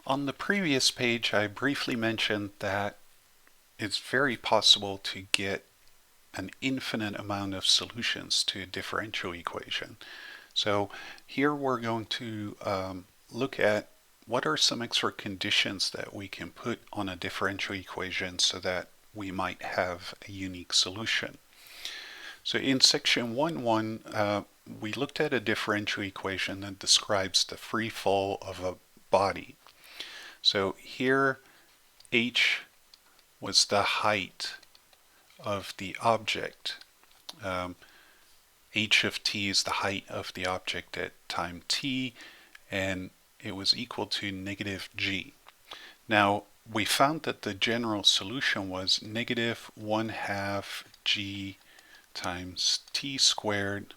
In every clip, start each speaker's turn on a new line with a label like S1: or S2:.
S1: On the previous page, I briefly mentioned that it's very possible to get an infinite amount of solutions to a differential equation. So here we're going to look at what are some extra conditions that we can put on a differential equation so that we might have a unique solution. So in section 1.1, we looked at a differential equation that describes the free fall of a body. So here h was the height of the object. H of t is the height of the object at time t, and it was equal to negative g. Now, we found that the general solution was negative 1/2 g times t squared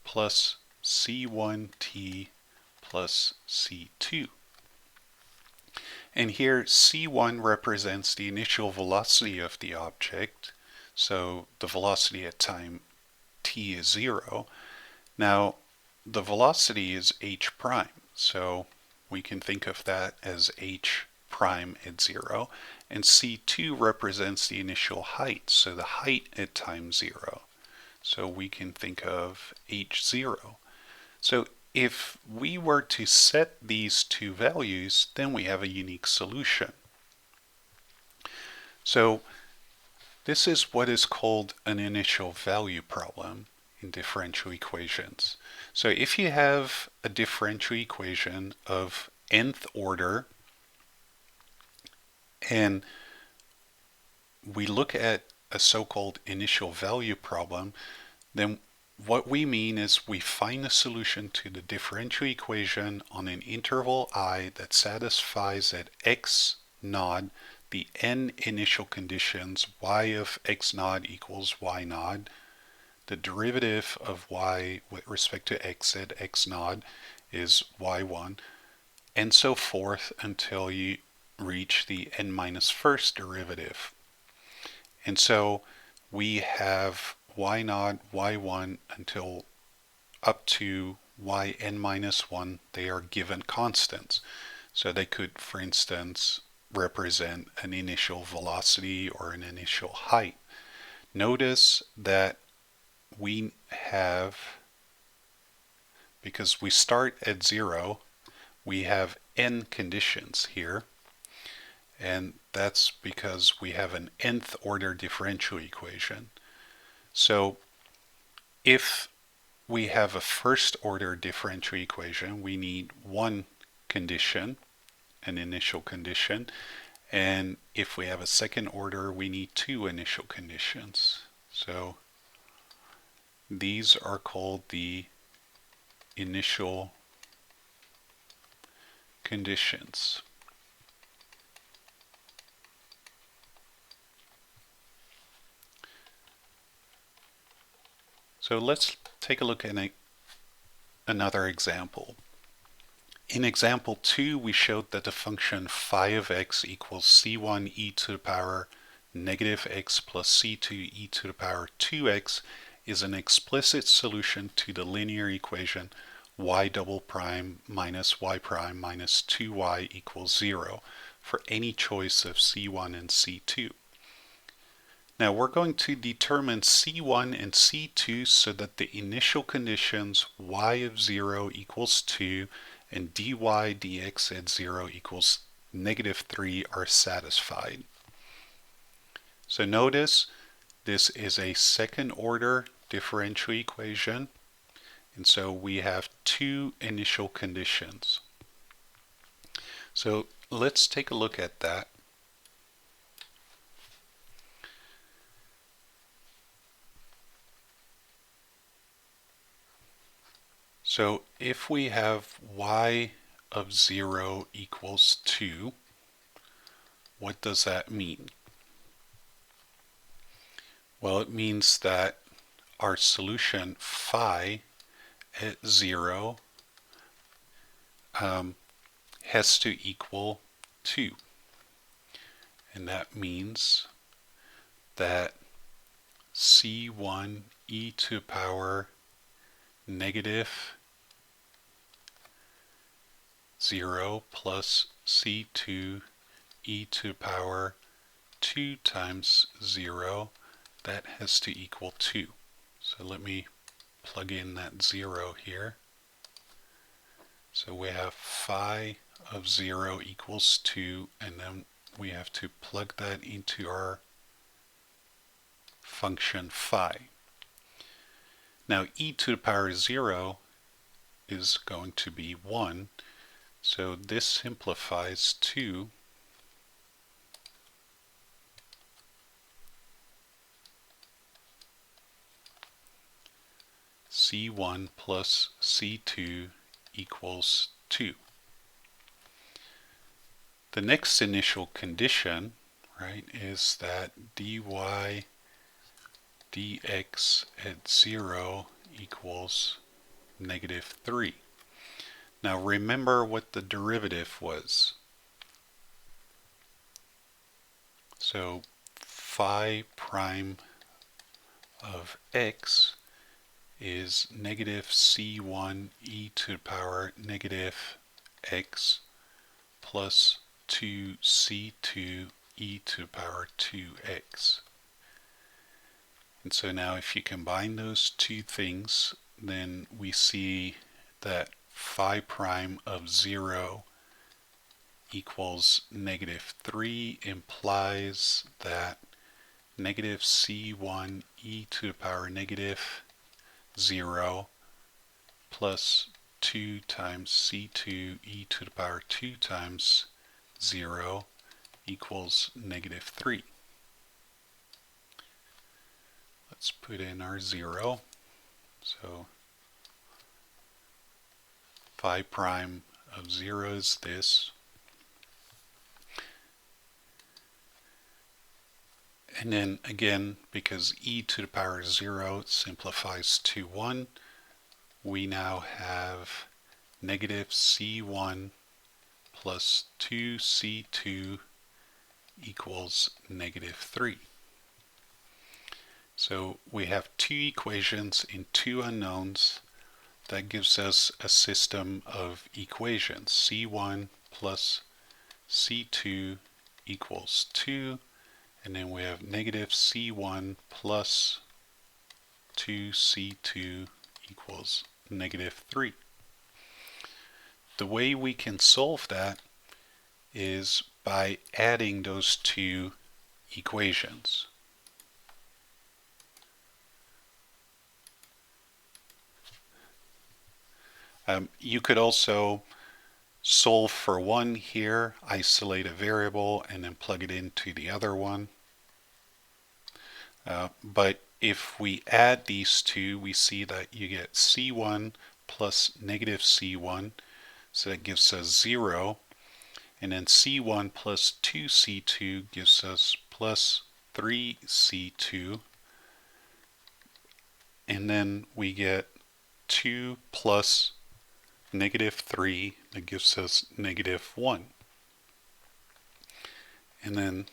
S1: plus c1t plus c2. And here c1 represents the initial velocity of the object, so the velocity at time t is 0. Now the velocity is h prime, so we can think of that as h prime at 0, and c2 represents the initial height, so the height at time 0. So we can think of h0. So if we were to set these two values, then we have a unique solution. So this is what is called an initial value problem in differential equations. So if you have a differential equation of nth order, and we look at a so-called initial value problem, then what we mean is we find a solution to the differential equation on an interval I that satisfies at x naught the n initial conditions y of x naught equals y naught, the derivative of y with respect to x at x naught is y1, and so forth until you reach the n minus first derivative. And so we have y naught, y1 until up to yn minus 1, they are given constants. So they could, for instance, represent an initial velocity or an initial height. Notice that we have, because we start at 0, we have n conditions here, and that's because we have an nth order differential equation. So if we have a first order differential equation, we need one condition, an initial condition, and if we have a second order, we need two initial conditions. So these are called the initial conditions. So let's take a look at another example. In example 2, we showed that the function phi of x equals c1 e to the power negative x plus c2 e to the power 2x is an explicit solution to the linear equation y double prime minus y prime minus 2y equals 0 for any choice of c1 and c2. Now we're going to determine c1 and c2 so that the initial conditions y of 0 equals 2 and dy dx at 0 equals negative 3 are satisfied. So notice this is a second order differential equation, and so we have two initial conditions. So let's take a look at that. So if we have y of 0 equals 2, what does that mean? Well, it means that our solution phi at 0 has to equal 2. And that means that c1 e to the power negative 0 plus c2 e to the power 2 times 0, that has to equal 2. So let me plug in that 0 here. So we have phi of 0 equals 2, and then we have to plug that into our function phi. Now e to the power 0 is going to be 1, so this simplifies to c1 plus c2 equals 2. The next initial condition, right, is that dy dx at 0 equals negative 3. Now remember what the derivative was. So phi prime of x is negative c1 e to the power negative x plus 2c2 e to the power 2x. And so now if you combine those two things, then we see that phi prime of 0 equals negative 3 implies that negative c1 e to the power negative 0 plus 2 times c2 e to the power 2 times 0 equals negative 3. Let's put in our 0. So phi prime of 0 is this. And then again, because e to the power 0 simplifies to 1, we now have negative c1 plus 2c2 equals negative 3. So we have two equations in two unknowns. That gives us a system of equations. c1 plus c2 equals 2, and then we have negative c1 plus 2c2 equals negative 3. The way we can solve that is by adding those two equations. You could also solve for one here, isolate a variable, and then plug it into the other one. But if we add these two, we see that you get c1 plus negative c1, so that gives us 0. And then c1 plus 2c2 gives us plus 3c2. And then we get 2 plus negative 3, that gives us negative 1. And then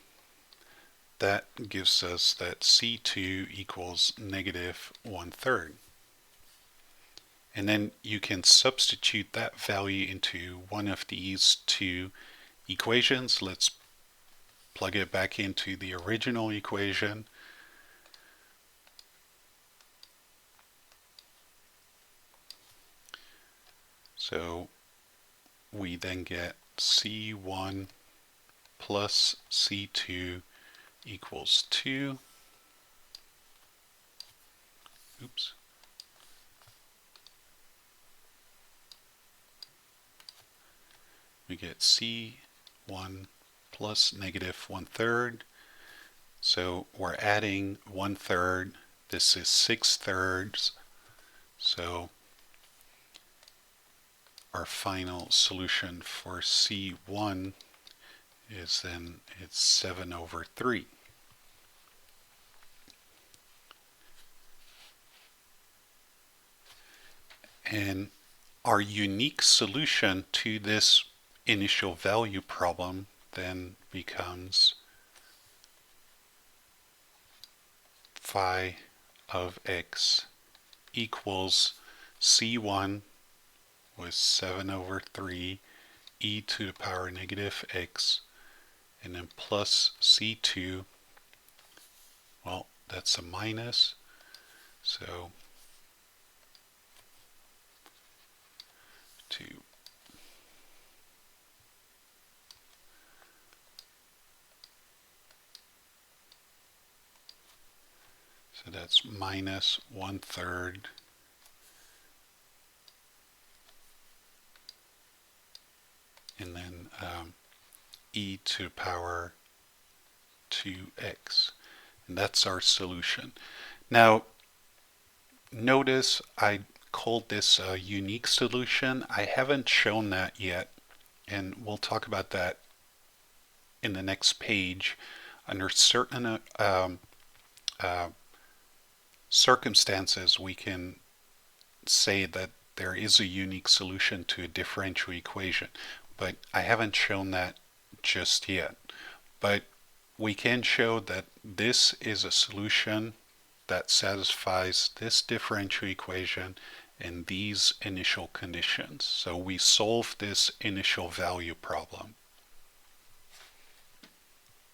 S1: that gives us that c2 equals negative 1/3. And then you can substitute that value into one of these two equations. Let's plug it back into the original equation. So we then get c1 plus c2 equals 2. Oops. We get c1 plus negative 1/3. So we're adding 1/3. This is 6/3. So our final solution for c1 is then it's 7/3. And our unique solution to this initial value problem then becomes phi of x equals c1 was 7/3 e to the power negative x, and then plus c2, well, that's a minus, so 2. So that's minus 1/3 and then e to the power 2x. And that's our solution. Now, notice I called this a unique solution. I haven't shown that yet, and we'll talk about that in the next page. Under certain circumstances, we can say that there is a unique solution to a differential equation, but I haven't shown that just yet. But we can show that this is a solution that satisfies this differential equation and these initial conditions. So we solve this initial value problem.